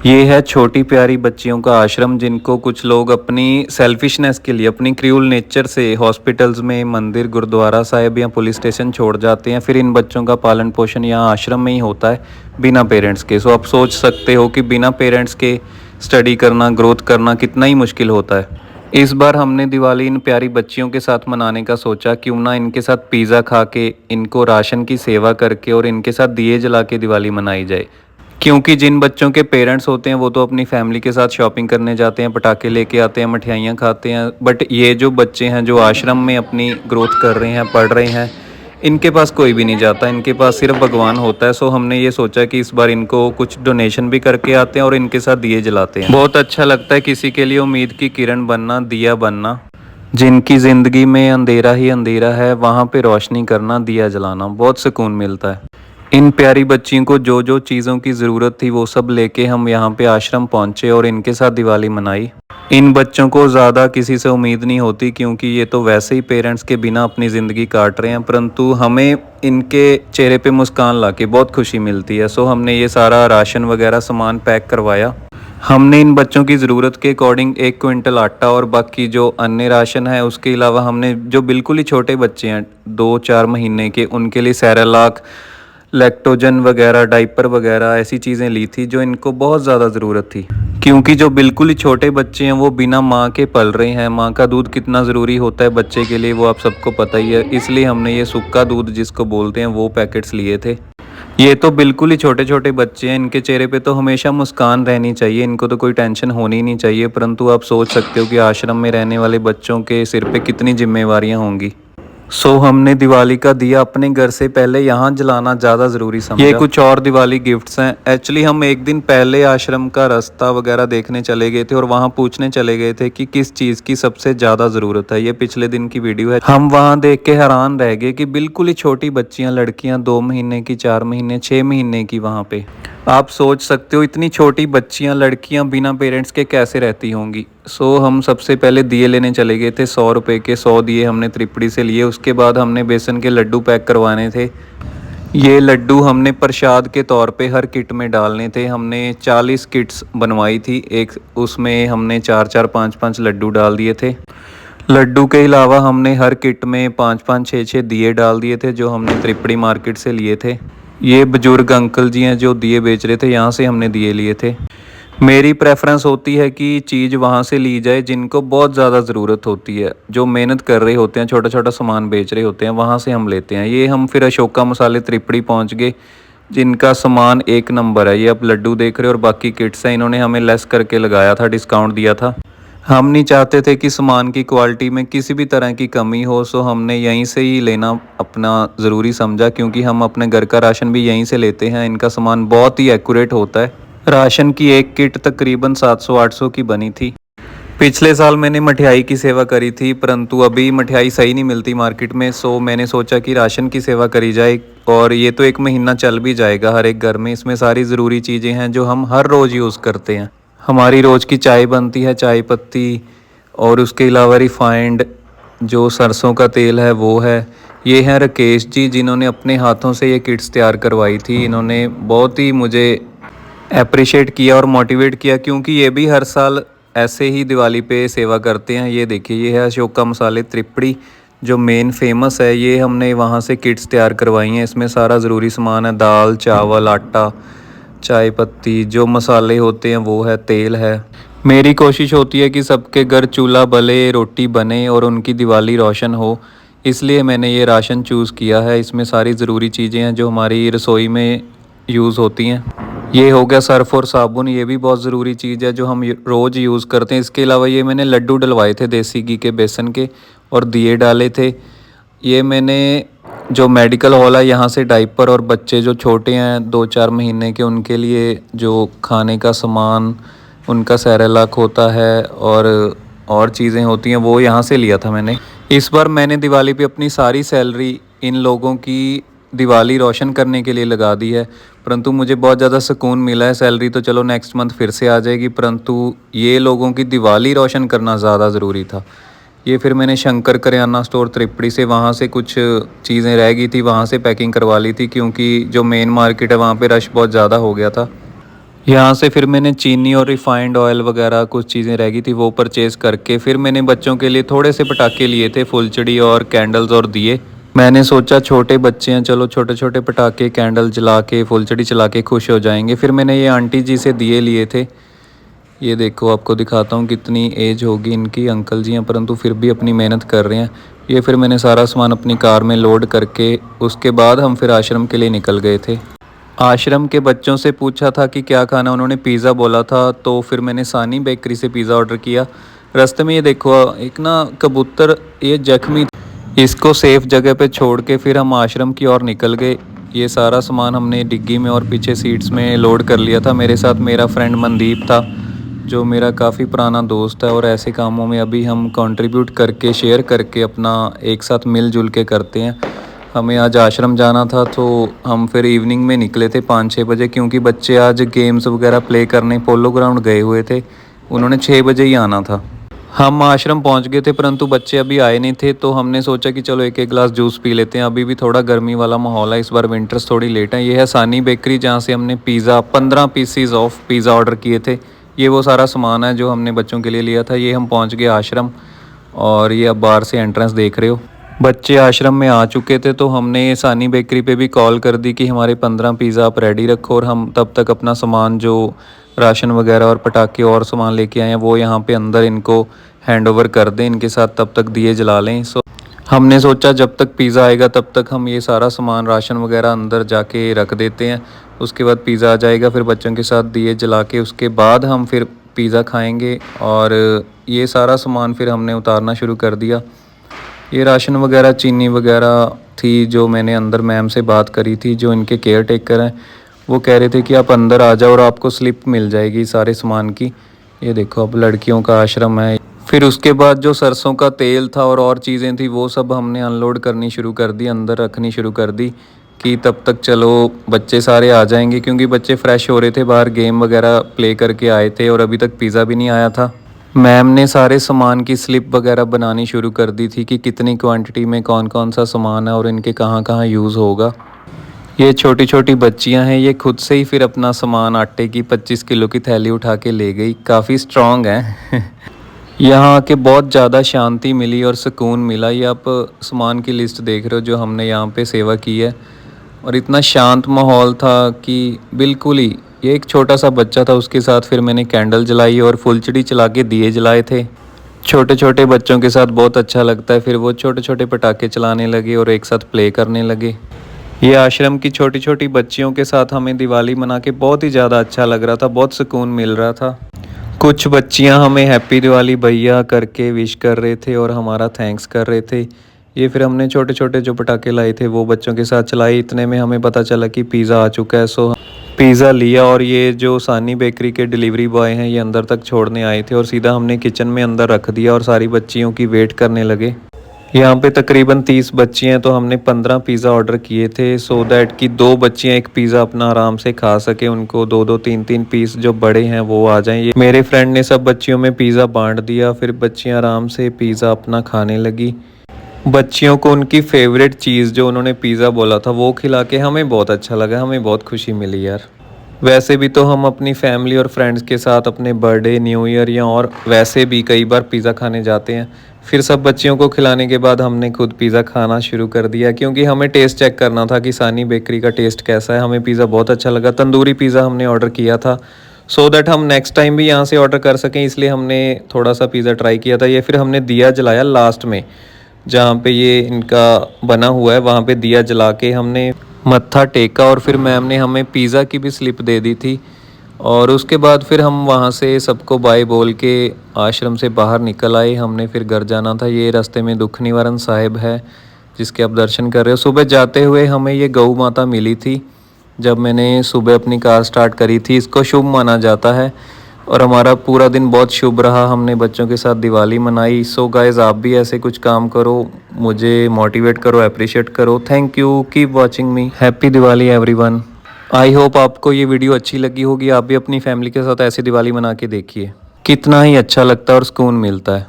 ये है छोटी प्यारी बच्चियों का आश्रम जिनको कुछ लोग अपनी सेल्फिशनेस के लिए, अपनी क्रूअल नेचर से हॉस्पिटल्स में, मंदिर, गुरुद्वारा साहिब या पुलिस स्टेशन छोड़ जाते हैं। फिर इन बच्चों का पालन पोषण यहाँ आश्रम में ही होता है बिना पेरेंट्स के। सो आप सोच सकते हो कि बिना पेरेंट्स के स्टडी करना, ग्रोथ करना कितना ही मुश्किल होता है। इस बार हमने दिवाली इन प्यारी बच्चियों के साथ मनाने का सोचा। क्यों ना इनके साथ पिज़्ज़ा खा के, इनको राशन की सेवा करके और इनके साथ दिए जला के दिवाली मनाई जाए। क्योंकि जिन बच्चों के पेरेंट्स होते हैं वो तो अपनी फैमिली के साथ शॉपिंग करने जाते हैं, पटाखे लेके आते हैं, मिठाइयाँ खाते हैं। बट ये जो बच्चे हैं जो आश्रम में अपनी ग्रोथ कर रहे हैं, पढ़ रहे हैं, इनके पास कोई भी नहीं जाता, इनके पास सिर्फ भगवान होता है। सो हमने ये सोचा कि इस बार इनको कुछ डोनेशन भी करके आते हैं और इनके साथ दिए जलाते हैं। बहुत अच्छा लगता है किसी के लिए उम्मीद की किरण बनना, दिया बनना। जिनकी ज़िंदगी में अंधेरा ही अंधेरा है, वहाँ पे रोशनी करना, दिया जलाना, बहुत सुकून मिलता है। इन प्यारी बच्चियों को जो जो चीज़ों की ज़रूरत थी वो सब लेके हम यहाँ पे आश्रम पहुँचे और इनके साथ दिवाली मनाई। इन बच्चों को ज़्यादा किसी से उम्मीद नहीं होती क्योंकि ये तो वैसे ही पेरेंट्स के बिना अपनी ज़िंदगी काट रहे हैं, परंतु हमें इनके चेहरे पे मुस्कान लाके बहुत खुशी मिलती है। सो हमने ये सारा राशन वगैरह सामान पैक करवाया। हमने इन बच्चों की ज़रूरत के अकॉर्डिंग 1 क्विंटल आटा और बाकी जो अन्य राशन है उसके अलावा हमने जो बिल्कुल ही छोटे बच्चे हैं 2-4 महीने के, उनके लिए सेरेलाक, लैक्टोजन वगैरह, डाइपर वगैरह ऐसी चीज़ें ली थी जो इनको बहुत ज़्यादा ज़रूरत थी। क्योंकि जो बिल्कुल ही छोटे बच्चे हैं वो बिना माँ के पल रहे हैं। माँ का दूध कितना ज़रूरी होता है बच्चे के लिए वो आप सबको पता ही है, इसलिए हमने ये सूखा दूध जिसको बोलते हैं वो पैकेट्स लिए थे। ये तो बिल्कुल ही छोटे छोटे बच्चे हैं, इनके चेहरे पे तो हमेशा मुस्कान रहनी चाहिए, इनको तो कोई टेंशन होनी नहीं चाहिए। परंतु आप सोच सकते हो कि आश्रम में रहने वाले बच्चों के सिर पे कितनी जिम्मेवारियां होंगी। सो हमने दिवाली का दिया अपने घर से पहले यहाँ जलाना ज़्यादा ज़रूरी समझा। ये कुछ और दिवाली गिफ्ट्स हैं। एक्चुअली हम एक दिन पहले आश्रम का रास्ता वगैरह देखने चले गए थे और वहाँ पूछने चले गए थे कि किस चीज़ की सबसे ज़्यादा ज़रूरत है। ये पिछले दिन की वीडियो है। हम वहाँ देख के हैरान रह गए कि बिल्कुल ही छोटी बच्चियाँ, लड़कियाँ 2 महीने की, 4 महीने, 6 महीने की वहाँ पे। आप सोच सकते हो इतनी छोटी बच्चियां, लड़कियां बिना पेरेंट्स के कैसे रहती होंगी। सो हम सबसे पहले दिए लेने चले गए थे। 100 रुपये के 100 दिए हमने त्रिपड़ी से लिए। उसके बाद हमने बेसन के लड्डू पैक करवाने थे। ये लड्डू हमने प्रसाद के तौर पे हर किट में डालने थे। हमने 40 किट्स बनवाई थी, एक उसमें हमने 4-4, 5-5 लड्डू डाल दिए थे। लड्डू के अलावा हमने हर किट में 5-5, 6-6 दिए डाल दिए थे जो हमने त्रिपड़ी मार्केट से लिए थे। ये बुजुर्ग अंकल जी हैं जो दिए बेच रहे थे, यहाँ से हमने दिए लिए थे। मेरी प्रेफरेंस होती है कि चीज़ वहाँ से ली जाए जिनको बहुत ज़्यादा ज़रूरत होती है, जो मेहनत कर रहे होते हैं, छोटा छोटा सामान बेच रहे होते हैं, वहाँ से हम लेते हैं। ये हम फिर अशोका मसाले त्रिपड़ी पहुँच गए जिनका सामान एक नंबर है। ये आप लड्डू देख रहे हो और बाकी किट्स हैं, इन्होंने हमें लेस करके लगाया था, डिस्काउंट दिया था। हम नहीं चाहते थे कि सामान की क्वालिटी में किसी भी तरह की कमी हो, सो हमने यहीं से ही लेना अपना ज़रूरी समझा क्योंकि हम अपने घर का राशन भी यहीं से लेते हैं। इनका सामान बहुत ही एक्यूरेट होता है। राशन की एक किट तकरीबन 700-800 की बनी थी। पिछले साल मैंने मठियाई की सेवा करी थी, परंतु अभी मठियाई सही नहीं मिलती मार्केट में। सो मैंने सोचा कि राशन की सेवा करी जाए और ये तो 1 महीना चल भी जाएगा हर एक घर में। इसमें सारी ज़रूरी चीज़ें हैं जो हम हर रोज़ यूज़ करते हैं। हमारी रोज़ की चाय बनती है, चाय पत्ती, और उसके अलावा रिफाइंड जो सरसों का तेल है वो है। ये हैं राकेश जी जिन्होंने अपने हाथों से ये किट्स तैयार करवाई थी। इन्होंने बहुत ही मुझे अप्रिशिएट किया और मोटिवेट किया क्योंकि ये भी हर साल ऐसे ही दिवाली पे सेवा करते हैं। ये देखिए, ये है अशोका मसाले त्रिपड़ी जो मेन फेमस है। ये हमने वहाँ से किट्स तैयार करवाई हैं। इसमें सारा ज़रूरी सामान है, दाल, चावल, आटा, चाय पत्ती, जो मसाले होते हैं वो है, तेल है। मेरी कोशिश होती है कि सबके घर चूल्हा बले, रोटी बने और उनकी दिवाली रोशन हो, इसलिए मैंने ये राशन चूज़ किया है। इसमें सारी ज़रूरी चीज़ें हैं जो हमारी रसोई में यूज़ होती हैं। ये हो गया सर्फ़ और साबुन, ये भी बहुत ज़रूरी चीज़ है जो हम रोज़ यूज़ करते हैं। इसके अलावा ये मैंने लड्डू डलवाए थे देसी घी के, बेसन के, और दिए डाले थे। ये मैंने जो मेडिकल हॉल है यहाँ से डाइपर, और बच्चे जो छोटे हैं 2-4 महीने के उनके लिए जो खाने का सामान, उनका सेरेलक होता है और चीज़ें होती हैं वो यहाँ से लिया था मैंने। इस बार मैंने दिवाली पे अपनी सारी सैलरी इन लोगों की दिवाली रोशन करने के लिए लगा दी है, परंतु मुझे बहुत ज़्यादा सुकून मिला है। सैलरी तो चलो नेक्स्ट मंथ फिर से आ जाएगी, परंतु ये लोगों की दिवाली रोशन करना ज़्यादा ज़रूरी था। ये फिर मैंने शंकर करियाना स्टोर त्रिपड़ी से, वहाँ से कुछ चीज़ें रह गई थी, वहाँ से पैकिंग करवा ली थी क्योंकि जो मेन मार्केट है वहाँ पे रश बहुत ज़्यादा हो गया था। यहाँ से फिर मैंने चीनी और रिफाइंड ऑयल वगैरह कुछ चीज़ें रह गई थी वो परचेज़ करके फिर मैंने बच्चों के लिए थोड़े से पटाखे लिए थे, फुलचड़ी और कैंडल्स और दिए। मैंने सोचा छोटे बच्चे हैं, चलो छोटे छोटे पटाखे कैंडल जला के फुलचड़ी चला के खुश हो जाएंगे। फिर मैंने ये आंटी जी से दिए लिए थे। ये देखो आपको दिखाता हूँ कितनी एज होगी इनकी, अंकल जी हैं परंतु फिर भी अपनी मेहनत कर रहे हैं। ये फिर मैंने सारा सामान अपनी कार में लोड करके उसके बाद हम फिर आश्रम के लिए निकल गए थे। आश्रम के बच्चों से पूछा था कि क्या खाना, उन्होंने पिज़्ज़ा बोला था तो फिर मैंने सानी बेकरी से पिज़्ज़ा ऑर्डर किया। रास्ते में ये देखो एक ना कबूतर ये जख्मी, इसको सेफ जगह पे छोड़ के फिर हम आश्रम की ओर निकल गए। ये सारा सामान हमने डिग्गी में और पीछे सीट्स में लोड कर लिया था। मेरे साथ मेरा फ्रेंड मनदीप था जो मेरा काफ़ी पुराना दोस्त है और ऐसे कामों में अभी हम कंट्रीब्यूट करके शेयर करके अपना एक साथ मिलजुल के करते हैं। हमें आज आश्रम जाना था तो हम फिर इवनिंग में निकले थे 5-6 बजे, क्योंकि बच्चे आज गेम्स वगैरह प्ले करने पोलो ग्राउंड गए हुए थे, उन्होंने 6 बजे ही आना था। हम आश्रम पहुंच गए थे परंतु बच्चे अभी आए नहीं थे तो हमने सोचा कि चलो एक एक गिलास जूस पी लेते हैं। अभी भी थोड़ा गर्मी वाला माहौल है, इस बार विंटर्स थोड़ी लेट है। ये है सानी बेकरी जहाँ से हमने pizza 15 PCs of pizza order किए थे। ये वो सारा सामान है जो हमने बच्चों के लिए लिया था। ये हम पहुँच गए आश्रम और ये अब बाहर से एंट्रेंस देख रहे हो। बच्चे आश्रम में आ चुके थे तो हमने सानी बेकरी पे भी कॉल कर दी कि हमारे 15 पिज़्ज़ा आप रेडी रखो और हम तब तक अपना सामान जो राशन वगैरह और पटाखे और सामान लेके आए हैं वो यहाँ पे अंदर इनको हैंड ओवर कर दें, इनके साथ तब तक दिए जला लें। सो हमने सोचा जब तक पिज़्ज़ा आएगा तब तक हम ये सारा सामान राशन वगैरह अंदर जाके रख देते हैं, उसके बाद पिज़्ज़ा आ जाएगा फिर बच्चों के साथ दिए जला के उसके बाद हम फिर पिज़्ज़ा खाएँगे। और ये सारा सामान फिर हमने उतारना शुरू कर दिया। ये राशन वगैरह चीनी वगैरह थी जो मैंने अंदर मैम से बात करी थी जो इनके केयर टेकर हैं, वो कह रहे थे कि आप अंदर आ जाओ और आपको स्लिप मिल जाएगी सारे सामान की। ये देखो अब लड़कियों का आश्रम है। फिर उसके बाद जो सरसों का तेल था और चीज़ें थी वो सब हमने अनलोड करनी शुरू कर दी, अंदर रखनी शुरू कर दी कि तब तक चलो बच्चे सारे आ जाएंगे, क्योंकि बच्चे फ्रेश हो रहे थे, बाहर गेम वगैरह प्ले करके आए थे और अभी तक पिज़्ज़ा भी नहीं आया था। मैम ने सारे सामान की स्लिप वगैरह बनानी शुरू कर दी थी कि कितनी क्वांटिटी में कौन कौन सा सामान है और इनके कहाँ कहाँ यूज़ होगा। ये छोटी छोटी बच्चियां हैं, ये खुद से ही फिर अपना सामान आटे की 25 किलो की थैली उठा के ले गई, काफ़ी स्ट्रॉन्ग हैं। यहाँ आके बहुत ज़्यादा शांति मिली और सुकून मिला। ये आप सामान की लिस्ट देख रहे हो जो हमने यहाँ पे सेवा की है और इतना शांत माहौल था कि बिल्कुल ही, ये एक छोटा सा बच्चा था उसके साथ फिर मैंने कैंडल जलाई और फुलचड़ी चला के दिए जलाए थे। छोटे छोटे बच्चों के साथ बहुत अच्छा लगता है, फिर वो छोटे छोटे पटाखे चलाने लगे और एक साथ प्ले करने लगे। ये आश्रम की छोटी छोटी बच्चियों के साथ हमें दिवाली मना के बहुत ही ज़्यादा अच्छा लग रहा था, बहुत सुकून मिल रहा था। कुछ बच्चियां हमें हैप्पी दिवाली भैया करके विश कर रहे थे और हमारा थैंक्स कर रहे थे। ये फिर हमने छोटे छोटे जो पटाखे लाए थे वो बच्चों के साथ चलाए। इतने में हमें पता चला कि पिज़्ज़ा आ चुका है, सो पिज़्ज़ा लिया और ये जो सानी बेकरी के डिलीवरी बॉय हैं ये अंदर तक छोड़ने आए थे और सीधा हमने किचन में अंदर रख दिया और सारी बच्चियों की वेट करने लगे। यहाँ पे तकरीबन 30 बच्चियाँ हैं तो हमने 15 पिज़्ज़ा ऑर्डर किए थे सो दैट कि 2 बच्चियाँ एक पिज़्ज़ा अपना आराम से खा सके, उनको 2-2 3-3 पीस जो बड़े हैं वो आ जाएं। ये मेरे फ्रेंड ने सब बच्चियों में पिज़्ज़ा बांट दिया, फिर बच्चियाँ आराम से पिज़्ज़ा अपना खाने लगी। बच्चियों को उनकी फेवरेट चीज़ जो उन्होंने पिज़्ज़ा बोला था वो खिला के हमें बहुत अच्छा लगा, हमें बहुत खुशी मिली यार। वैसे भी तो हम अपनी फैमिली और फ्रेंड्स के साथ अपने बर्थडे, न्यू ईयर या और वैसे भी कई बार पिज़्ज़ा खाने जाते हैं। फिर सब बच्चियों को खिलाने के बाद हमने खुद पिज़्ज़ा खाना शुरू कर दिया, क्योंकि हमें टेस्ट चेक करना था कि सानी बेकरी का टेस्ट कैसा है। हमें पिज़्ज़ा बहुत अच्छा लगा, तंदूरी पिज़्ज़ा हमने ऑर्डर किया था सो दैट हम नेक्स्ट टाइम भी यहाँ से ऑर्डर कर सकें, इसलिए हमने थोड़ा सा पिज़्ज़ा ट्राई किया था। ये फिर हमने दिया जलाया लास्ट में, जहाँ पे ये इनका बना हुआ है वहाँ पे दिया जला के हमने मत्था टेका और फिर मैम ने हमें पिज़्ज़ा की भी स्लिप दे दी थी। और उसके बाद फिर हम वहाँ से सबको बाय बोल के आश्रम से बाहर निकल आए। हमने फिर घर जाना था। ये रास्ते में दुख निवारण साहिब है जिसके आप दर्शन कर रहे हो। सुबह जाते हुए हमें ये गऊ माता मिली थी जब मैंने सुबह अपनी कार स्टार्ट करी थी। इसको शुभ माना जाता है और हमारा पूरा दिन बहुत शुभ रहा। हमने बच्चों के साथ दिवाली मनाई। सो गाइस, आप भी ऐसे कुछ काम करो, मुझे मोटिवेट करो, अप्रिशिएट करो। Thank you, keep watching me. Happy Diwali everyone. I hope आपको ये वीडियो अच्छी लगी होगी। आप भी अपनी फैमिली के साथ ऐसे दिवाली मना के देखिए, कितना ही अच्छा लगता है और सुकून मिलता है।